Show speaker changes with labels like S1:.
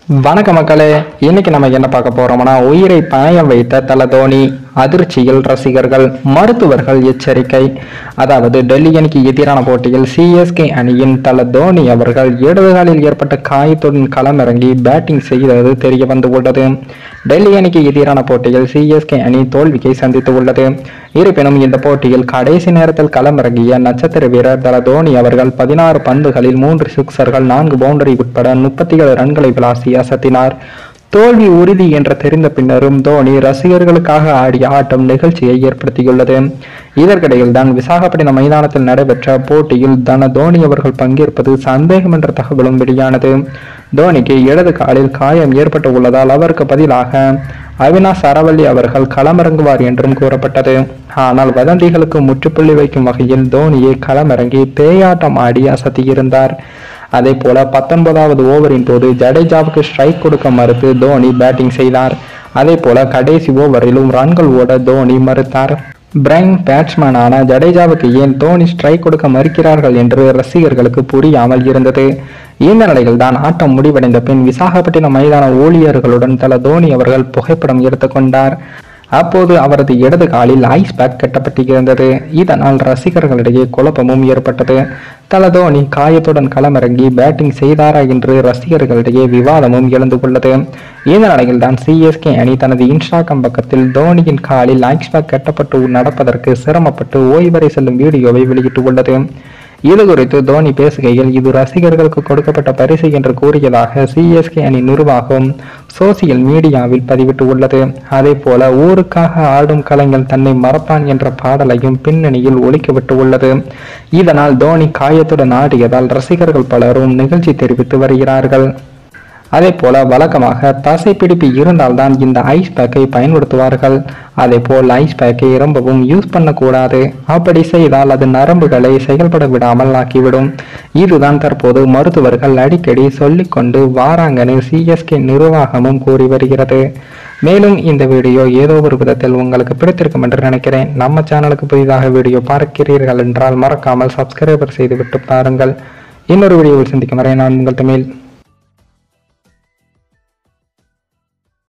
S1: வணக்க மக்களே, இன்னைக்கு நம்ம என்ன பார்க்க போறோம்னா, உயிரை பணயம் வைத்த தல தோனி அதிர்ச்சியில் ரசிகர்கள், மருத்துவர்கள் எச்சரிக்கை. அதாவது டெல்லி அணிக்கு எதிரான போட்டியில் சிஎஸ்கே அணியின் தல தோனி அவர்கள் இடதுகாலில் ஏற்பட்ட காயத்துடன் களமிறங்கி பேட்டிங் செய்தது தெரிய வந்து உள்ளது. டெல்லி அணிக்கு எதிரான போட்டியில் சிஎஸ்கே அணி தோல்வியை சந்தித்து உள்ளது. இருப்பினும் இந்த போட்டியில் கடைசி நேரத்தில் களமிறங்கிய நட்சத்திர வீரர் தல தோனி அவர்கள் 16 பந்துகளில் 3 சிக்சர்கள் 4 பவுண்டரி உட்பட 37 ரன்களை விளாசி அசத்தினார். தோல்வி உறுதி என்று தெரிந்த பின்னரும் தோனி ரசிகர்களுக்காக ஆடிய ஆட்டம் நிகழ்ச்சியை ஏற்படுத்தியுள்ளது. இதற்கிடையில் தான் விசாகப்பட்டினம் மைதானத்தில் நடைபெற்ற போட்டியில் தோனி அவர்கள் பங்கேற்பது சந்தேகம் என்ற தகவலும் வெளியானது. தோனிக்கு இடது காலில் காயம் ஏற்பட்டு உள்ளதால் அவருக்கு பதிலாக அவினாஷ் சரவல்லி அவர்கள் களமிறங்குவார் என்றும் கூறப்பட்டது. ஆனால் வதந்திகளுக்கு முற்றுப்புள்ளி வைக்கும் வகையில் தோனியை களமிறங்கி பேயாட்டம் ஆடி அசத்தியிருந்தார். அதே போல 19வது ஓவரின் போது ஜடேஜாவுக்கு ஸ்ட்ரைக் கொடுக்க மறுத்து தோனி பேட்டிங் செய்தார். அதே போல கடைசி ஓவரிலும் ரன்கள் ஓட தோனி மறுத்தார். பிரைன் பேட்ஸ்மேனான ஜடேஜாவுக்கு ஏன் தோனி ஸ்ட்ரைக் கொடுக்க மறுக்கிறார்கள் என்று ரசிகர்களுக்கு புரியாமல் இருந்தது. இந்த நிலையில் தான் ஆட்டம் முடிவடைந்த பின் விசாகப்பட்டினம் மைதான ஊழியர்களுடன் தல தோனி அவர்கள் புகைப்படம் எடுத்துக்கொண்டார். அப்போது அவரது இடது காலில் ஐஸ் பேக் கட்டப்பட்டிருந்தது. இதனால் ரசிகர்களிடையே குழப்பமும் ஏற்பட்டது. தல தோனி காயத்துடன் களமிறங்கி பேட்டிங் செய்தாரா என்று ரசிகர்களிடையே விவாதமும் எழுந்து உள்ளது. இந்த நிலையில் தான் சிஎஸ்கே அணி தனது இன்ஸ்டாகிராம் பக்கத்தில் தோனியின் காலில் ஐஸ் பேக் கட்டப்பட்டு நடப்பதற்கு சிரமப்பட்டு ஓய்வறை செல்லும் வீடியோவை வெளியிட்டு உள்ளது. இது குறித்து தோனி பேசுகையில், இது ரசிகர்களுக்கு கொடுக்கப்பட்ட பரிசு என்று கூறியதாக சிஎஸ்கே அணி நிர்வாகம் சோசியல் மீடியாவில் பதிவிட்டு உள்ளது. அதே போல ஊருக்காக ஆடும் கலைஞன் தன்னை மறப்பான் என்ற பாடலையும் பின்னணியில் ஒலிக்கவிட்டு உள்ளது. இதனால் தோனி காயத்துடன் ஆடியதால் ரசிகர்கள் பலரும் நிகழ்ச்சி தெரிவித்து வருகிறார்கள். அதே போல வழக்கமாக தசைப்பிடிப்பு இருந்தால்தான் இந்த ஐஸ் பேக்கை பயன்படுத்துவார்கள். அதே போல் ஐஸ் பேக்கை ரொம்பவும் யூஸ் பண்ணக்கூடாது. அப்படி செய்தால் அது நரம்புகளை செயல்பட விடாமல் ஆக்கிவிடும். இதுதான் தற்போது மருத்துவர்கள் அடிக்கடி சொல்லிக்கொண்டு வாராங்கன்னு சிஎஸ்கே நிர்வாகமும் கூறி வருகிறது. மேலும் இந்த வீடியோ ஏதோ ஒரு விதத்தில் உங்களுக்கு பிடித்திருக்கும் என்று நினைக்கிறேன். நம்ம சேனலுக்கு புதிதாக வீடியோ பார்க்கிறீர்கள் என்றால் மறக்காமல் சப்ஸ்கிரைபர் செய்துவிட்டு பாருங்கள். இன்னொரு வீடியோவில் சந்திக்கும் வரை நான் உங்கள் தமிழ்.